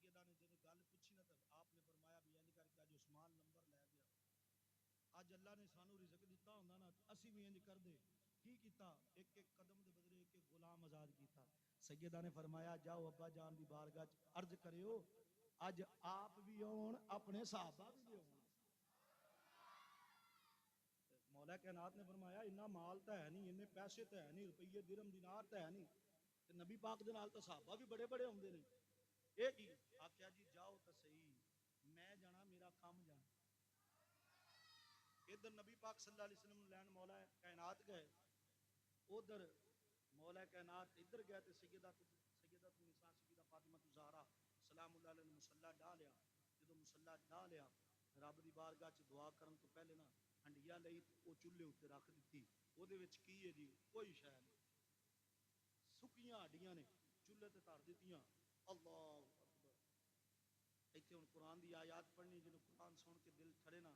سیدہ نے نے سانو رزق دیتا ہوندا نا اسی بھی انج کر دے کی کیتا ایک ایک قدم دے بدلے ایک ایک غلام آزاد کیتا سیدہ نے فرمایا جاؤ ابا جان دی بارگاہ عرض کریو اج آپ بھی ہون اپنے صحابہ بھی ہون مولا کائنات نے فرمایا اتنا مال تو ہے نہیں اتنے پیسے تو ہے نہیں روپیے درہم دینار تو ہے نہیں تے نبی پاک دے نال تو صحابہ بھی بڑے بڑے ہوندے نے اے کی آکھیا جی جاؤ تو صحیح میں جانا میرا کام جانا ادھر نبی پاک صلی اللہ علیہ وسلم لین مولا کائنات گئے ادھر مولا کائنات ادھر گئے تے سیدہ النساء سیدہ فاطمہ الزہرا سلام اللہ علیہ نے مصلی ڈا لیا جدو مصلی ڈا لیا رب دی بارگاہ چ دعا کرن تو پہلے نا ہنڈیا لئی او چولہے اوتے رکھ دتی او دے وچ کی ہے جی کوئی شے نہیں سکیاں ہڈیاں نے چولہے تے دھر دتیاں اللہ اکبر ایتھے ہن قرآن دی آیات پڑھنی جنوں قرآن سن کے دل ٹھڑے نا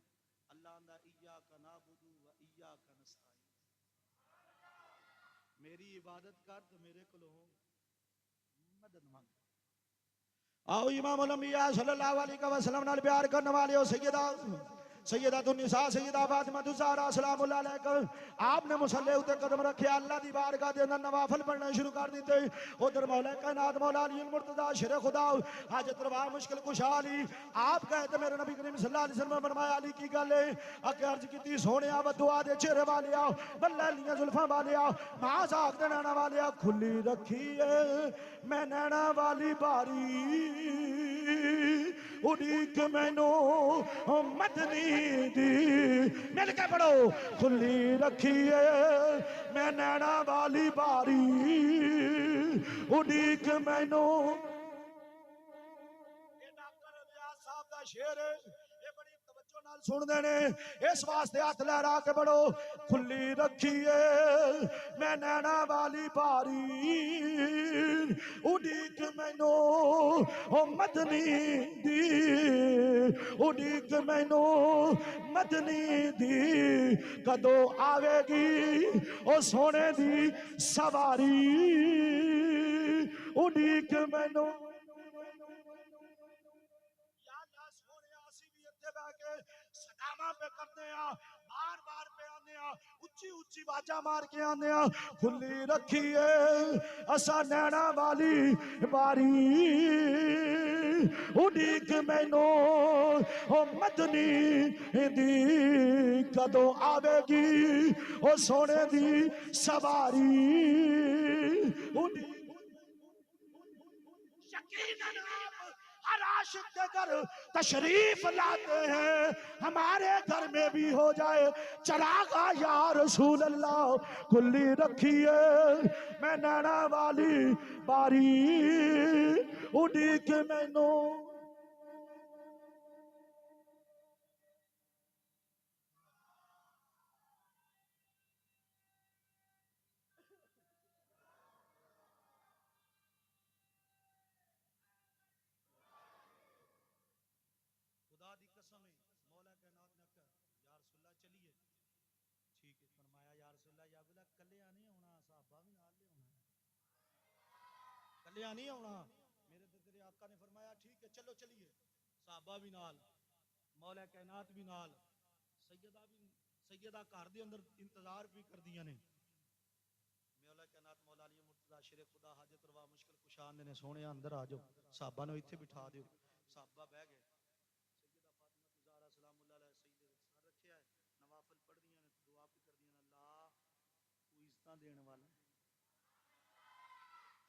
اللہ آندا ایاک نعبد و ایاک نستعین میری عبادت کر تو میرے کولوں مدد مانگ آؤ امام الانبیاء صلی اللہ علیہ وسلم نال پیار کرنے والے ہو سیدہ النساء سیدہ فاطمہ الزہرا سلام اللہ علیہ آپ نے مصلی اتے قدم رکھے اللہ دی بارگاہ دے اندر نوافل پڑھنا شروع کر دیتے ادھر مولا کائنات مولا علی المرتضی شیر خدا حاجت روا مشکل کشا علی آپ کہتے میرے نبی کریم صلی اللہ علیہ وسلم فرمایا علی کی گل ہے اکے عرض کیتی سونیا و دعا دے چہرے والیا بلیلیاں زلفاں والیا معاذ آگ دے نینا والیا کھلی رکھیے میں نینا والی باری اڑیک مینو مدنی دی مل کے پڑھو کھلی رکھیے میں نینا والی باری اڑیک مینو یہ ڈاکٹر ریاض صاحب دا شعر ہے یہ بڑی توجہ نال سن دینے اس واسطے ہاتھ لہرا کے پڑھو کھلی رکھیے میں نینا والی باری اڑیک مینو مدنی دی اڑیک مینو مدنی دی کدو آوے گی او سونے دی سواری اڑیک مینو سدامہ پہ کرتے ہیں بار بار پہ آنے ہیں اچھی اچھی باجہ مار کے آنے ہیں کھلی رکھیے اسا نینا والی باری اڑیک مینو مدنی دی کدو آوے گی او سونے دی سواری یقیناً آپ ہر عاشق کے گھر تشریف لاتے ہیں ہمارے گھر میں بھی ہو جائے چراغا یا رسول اللہ کھلی رکھیے میں نینا والی باری اڑیک مینو خدا دی قسم ہے مولا کائنات نے کہا یا رسول اللہ چلیے ٹھیک ہے فرمایا یا رسول اللہ یا بلا کلیا نہیں ہونا صحابہ بھی نال لے ہونا کلیا نہیں ہونا میرے تیرے آقا نے فرمایا ٹھیک ہے چلو چلیے صحابہ بھی نال مولا کائنات بھی نال سیدہ گھر دے اندر انتظار بھی کر دیا نے مولا کائنات مولا علی مرتضی شیر خدا حاجت روا مشکل کشا نے سونے اندر آ جاؤ صحابہ نے ایتھے بٹھا دیو صحابہ بہ گئے سلام اللہ علیہ سیدہ سر رکھیا ہے نوافل پڑھ دیا نے دعا بھی کر دیا اللہ تو عزتاں دینے والا ہے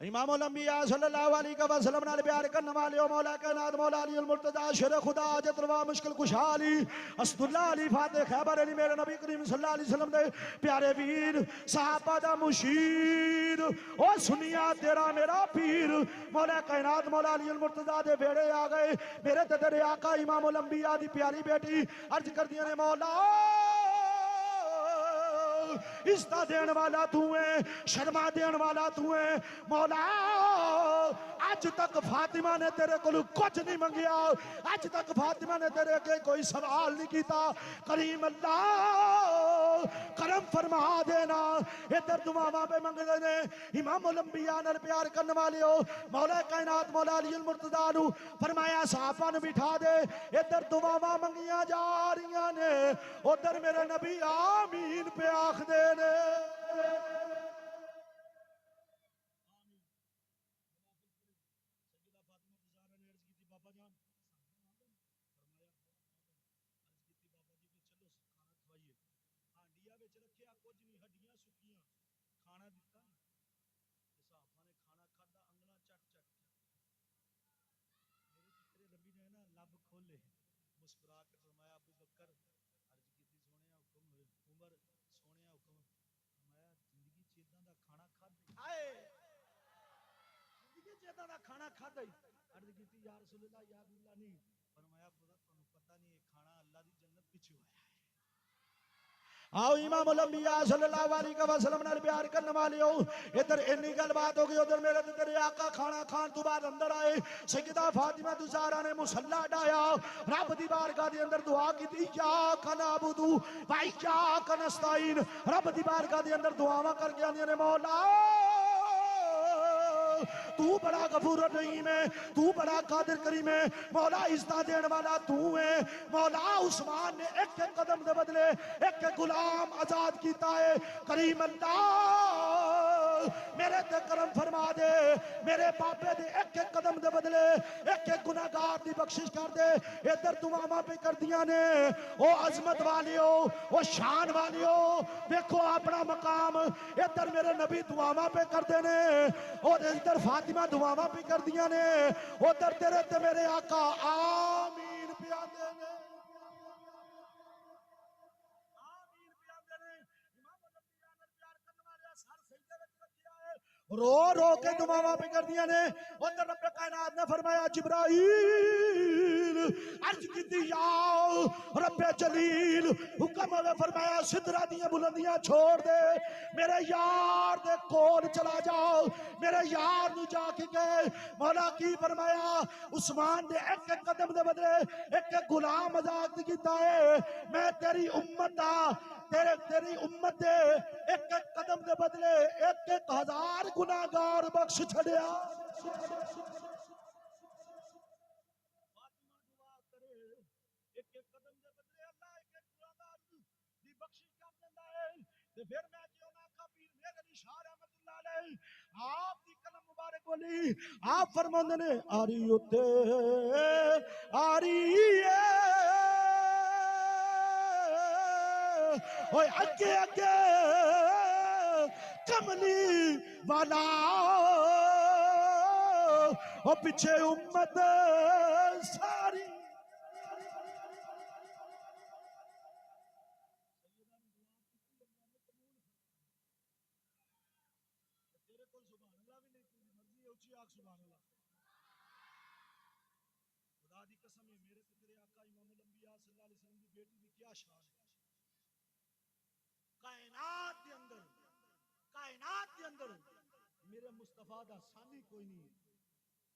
امام الانبیاء صلی اللہ علیہ وسلم نال پیار کرنے والے ہو مولا کائنات مولا علی المرتضی شیر خدا حاجت روا مشکل کشا علی اسد اللہ علی فاتح خیبر علی میرے نبی کریم صلی اللہ علیہ وسلم دے پیارے ویر صحابہ دا مشیر او سنیا تیرا میرا پیر مولا کائنات مولا علی المرتضی دے بیڑے آ گئے میرے تے تیرے آقا امام الانبیاء دی پیاری بیٹی عرض کر دیا نے مولا عزت دین والا تو ہے شرما دین والا تو ہے مولا اج تک فاطمہ نے تیرے کو کچھ نہیں منگیا اج تک فاطمہ نے تیرے کے کوئی سوال نہیں کیتا کریم اللہ کرم فرما دینا ادھر دعاواں پہ منگدے نے امام الانبیاء نال پیار کرنے والے ہو مولا کائنات مولا علی المرتضیٰ نو فرمایا صحابہ نو بٹھا دے ادھر دعاواں منگیاں جا رہی نے ادھر میرے نبی آمین پہ آخ دے نے سیدہ فاطمہ زہرا نے عرض کی تھی بابا جان فرمایا عرض کی تھی بابا جی کہ چلو کھانا کھوائیے ہانڈیا وچ رکھیا کچھ نہیں ہڈیاں سکیاں کھانا دتا تے صحابہ نے کھانا کھادا انگلا چٹ چٹ میرے تیرے نبی نے نا لب کھولے مسکرا کے فرمایا ابو بکر عرض کی تھی سونیا حکم عمر سونیا حکم فرمایا زندگی چ اداں دا کھانا کھادے ہائے زندگی چ اداں دا کھانا کھادا ہی عرض کی تھی یا رسول اللہ یا حبیب اللہ نہیں فرمایا تانوں پتہ نہیں یہ کھانا اللہ دی جنت پیچھے آیا ہے آؤ امام الانبیاء صلی اللہ علیہ وسلم نال پیار کرنے والے ہو ادھر انی گل بات ہو گئی ادھر میرے تیرے آقا کھانا کھان تو بعد اندر آئے سیدہ فاطمہ زہرا نے مصلی ڈایا رب دی بارگاہ دے اندر دعا کی تھی ایاک نعبد و ایاک نستعین رب دی بارگاہ دے اندر دعاواں کر کے آندیاں نے مولا تو بڑا غفور رحیم ہے تو بڑا قادر کریم ہے مولا عزت دین والا تو ہے مولا عثمان نے ایک ایک قدم دے بدلے ایک ایک غلام آزاد کیتا ہے کریم اللہ میرے تے کرم فرما دے میرے باپے دے ایک ایک قدم دے بدلے ایک ایک گناہگار دی بخشش کر دے ادھر دعاواں پہ کر دیاں نے او عظمت والیو او شان والیو دیکھو اپنا مقام ادھر میرے نبی دعاواں پہ کر دے نے اور ادھر فاطمہ دعاواں پہ کر دیاں نے ادھر تیرے تے میرے آقا آمین پیا دے نے آمین پیا دے نے امام الانبیاء نال پیار کرنے والے سر سجدے وچ رکھیا ہے رو رو کے دعاواں پہ کر دیا نے ادھر رب کائنات نے فرمایا جبرائیل عرض کی دی یا رب جلیل حکم ہوئے فرمایا سدرہ دیا بلندیاں چھوڑ دے میرے یار دے کول چلا جاؤ میرے یار نو جا کے گئے مولا کی فرمایا عثمان دے ایک ایک قدم دے بدلے ایک ایک غلام آزاد کیتا ہے میں تیری امت دا تیری امت دے ایک ایک قدم دے بدلے ایک ایک ہزار گناہگار بخش چھڑیا فاطمہ دعا کرے ایک ایک قدم دے بدلے اللہ ایک ایک گناہگار دی بخشش کر دیندا ہے تے پھر میں کیوں نہ آقا پیر میرے علی شاہ رحمت اللہ علیہ آپ دی کلم مبارک بولی آپ فرماندے نے آری اتے آری اوے اگے اگے کملی والا او پیچھے امت ساری تیرے کول سبحان اللہ بھی نہیں کوئی مرضی ہے اونچی آگ سبحان اللہ خدا دی قسم ہے میرے تے تیرے آقا امام الانبیاء صلی اللہ علیہ وسلم دی بیٹی دی کیا شان ہے کائنات دے اندر میرے مصطفیٰ دا ثانی کوئی نہیں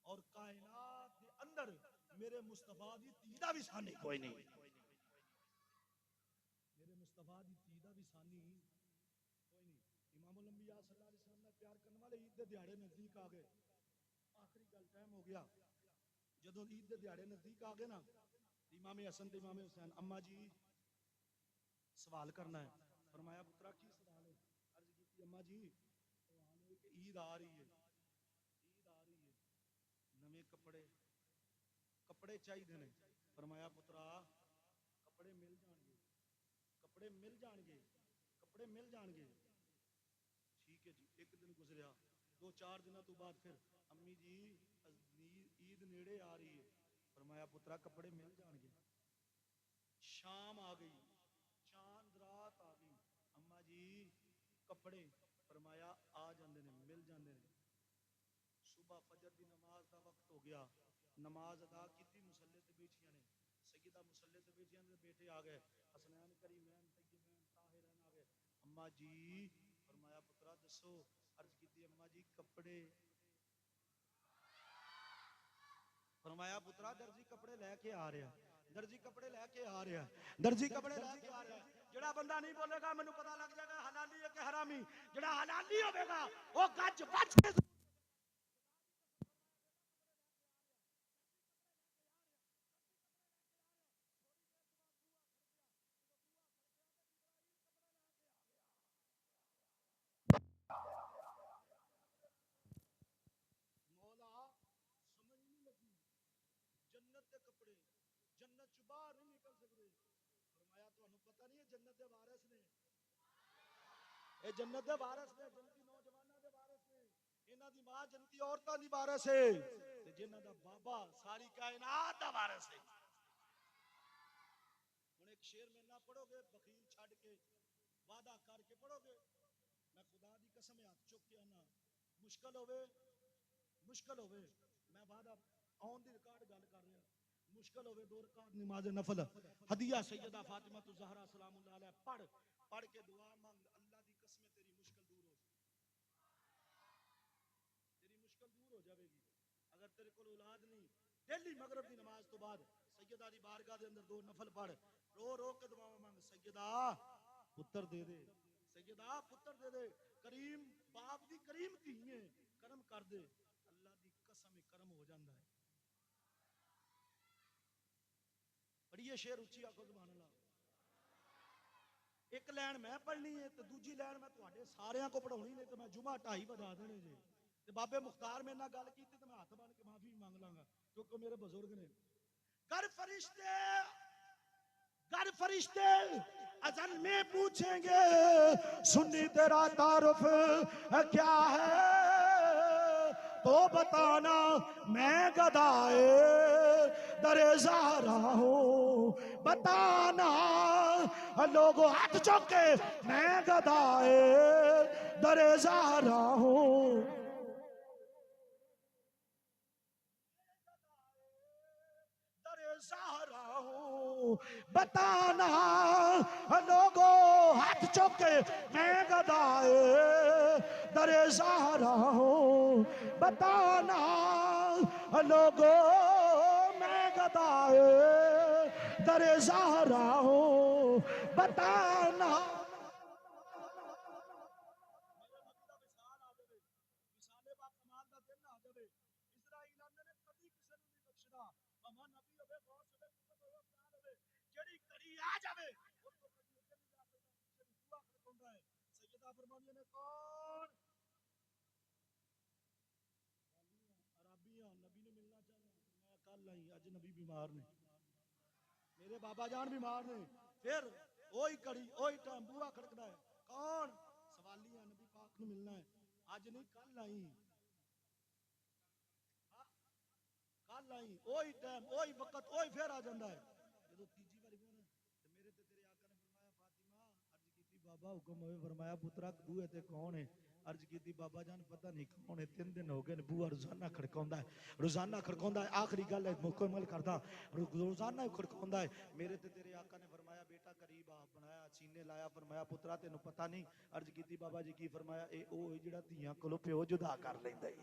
اور کائنات دے اندر میرے مصطفیٰ دی تی دا بھی ثانی کوئی نہیں میرے مصطفیٰ دی تی دا بھی ثانی کوئی نہیں امام الانبیاء صلی اللہ علیہ وسلم نے پیار کرنے والے عید دے دیہڑے نزدیک آ گئے آخری گل ٹائم ہو گیا جدوں عید دے دیہڑے نزدیک آ گئے نا امام حسن تے امام حسین اما جی سوال کرنا ہے فرمایا پترا کی سوال ہے عرض کی تھی اما جی سوال ہے کہ عید آ رہی ہے نویں کپڑے چاہیے نے فرمایا پترا کپڑے مل جان گے ٹھیک ہے جی ایک دن گزریا 2-4 دنوں تو بعد پھر امی جی عید نیڑے آ رہی ہے فرمایا پترا کپڑے مل جان گے شام آ گئی چاند رات آ گئی اما جی کپڑے فرمایا آ جاندے نے مل جاندے نے صبح فجر دی نماز دا وقت ہو گیا نماز ادا کیتی مصلی تے بیٹھیاں نے سیدہ مصلی تے بیٹھیاں نے بیٹے آ گئے حسنین کریمین طیبین طاہرین آ گئے اما جی فرمایا پترا دسو عرض کیتی اما جی کپڑے فرمایا پترا درجی کپڑے لے کے آ رہا درجی کپڑے لے کے آ رہا جڑا بندہ نہیں بولے گا مینوں پتہ لگ جائے گا حلالی ہے کہ حرامی. جڑا حلالی ہوے گا وہ گج بچ کے مولا سمجھ نہیں لگی جنت دے کپڑے جنت چ باہر نہیں نکل سکتے فرمایا تانوں پتہ نہیں ہے جنت دے وارث نے اے جنت دے وارث نے جنتی نوجواناں دے وارث نے انہاں دی ماں جنتی عورتاں دی وارث ہے تے جنہاں دا بابا ساری کائنات دا وارث ہے ہن ایک شعر میں نہ پڑھو گے بخیل چھڈ کے وعدہ کر کے پڑھو گے میں خدا دی قسم ہاتھ چک کے آنا مشکل ہوے میں وعدہ آن دی ریکارڈ گل کر رہا مشکل ہوے 2 رکعت نماز نفل ہدیہ سیدہ فاطمہ الزہرا سلام اللہ علیہ پڑھ کے دعا مانگ اللہ دی قسم تیری مشکل دور ہو تیری مشکل دور ہو جاوے گی اگر تیرے کول اولاد نہیں ڈیلی مغرب دی نماز تو بعد سیدہ دی بارگاہ دے اندر 2 نفل پڑھ رو رو کے دعا مانگ سیدہ پتر دے دے سیدہ پتر دے دے کریم باپ دی کریم تھی ہے کرم کر دے اللہ دی قسم کرم ہو جاندا ہے پڑھیے شعر اچھی آکھو سبحان اللہ ایک لین میں پڑھنی ہے تو دوجی لین میں تواڈے ساریاں کو پڑھاونی نہیں تو میں جمعہ 2:30 بجا دینے جی تے بابے مختار میرے نال گل کیتی تے میں ہاتھ بن کے معافی مانگ لاں گا کیونکہ میرے بزرگ نے گر فرشتے ازل میں پوچھیں گے سنی تیرا تعارف کیا ہے تو بتانا میں گدائے در زہرا ہوں بتانا لوگوں ہاتھ چوکے میں گدائے در زہرا ہوں زہرا ہوں بتانا لوگوں ہاتھ چوکے میں گدائے در زہرا ہوں بتانا لوگوں میں گدائے در زہرا ہوں بتانا اج نبی بیمار نے میرے بابا جان بیمار نے پھر وہی کڑی وہی ٹائم بوا کھڑکدا ہے کون سوالیہ نبی پاک نو ملنا ہے اج نہیں کل آئی وہی ٹائم وہی وقت وہی پھر آ جاتا ہے جدو تیجی باری ہونا تے میرے تے تیرے آقا نے فرمایا فاطمہ عرض کیتی بابا حکم ہوئے فرمایا پترا بوئے تے کون ہے عرض کیتی بابا جان پتہ نہیں کون ہے 3 دن ہو گئے بوا روزانہ کھڑکاوندا ہے آخری گل ہے مکمل کردا روزانہ کھڑکاوندا ہے میرے تے تیرے آقا نے فرمایا بیٹا قریب آ بنایا سینے لایا فرمایا پترا تینوں پتہ نہیں عرض کیتی بابا جی کی فرمایا اے او جڑا دھیاں کولوں پیو جدا کر لیندا ہے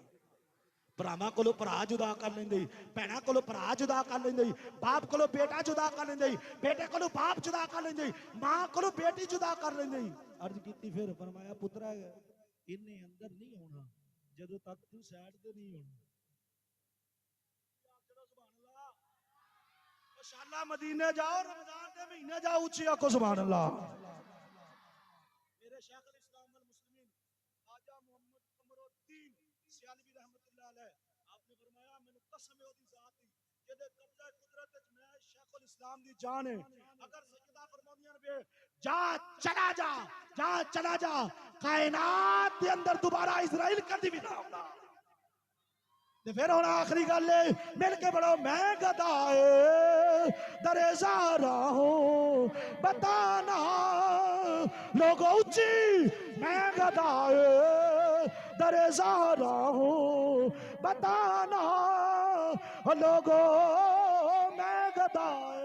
پراواں کولو پرا جدا کر لیندی بہناں کولو پرا جدا کر لیندی باپ کولو بیٹا جدا کر لیندی بیٹے کولو باپ جدا کر لیندی ماں کولو بیٹی جدا کر لیندی عرض کیتی پھر فرمایا پترا انہیں اندر نہیں ہونا جدوں تک تو سائڈ تے نہیں ہونا انشاءاللہ مدینے جاؤ رمضان دے مہینے جاؤ اونچی آکھو سبحان اللہ میرے شیخ الاسلام والمسلمین خواجہ محمد قمر الدین سیالوی رحمت اللہ علیہ آپ نے فرمایا میں نے قسم ہے دی ذات دی جدے قبضہ قدرت وچ میں شیخ الاسلام دی جان ہے اگر سیدہ فرماندیاں نے جا چلا جا کائنات دے اندر دوبارہ اسرائیل کدی بھی نہ آوندا تے پھر ہن آخری گل ہے مل کے بڑھو میں گدائے در زہرا ہوں بتانا لوگوں اونچی میں گدائے در زہرا ہوں بتانا لوگوں میں گدائے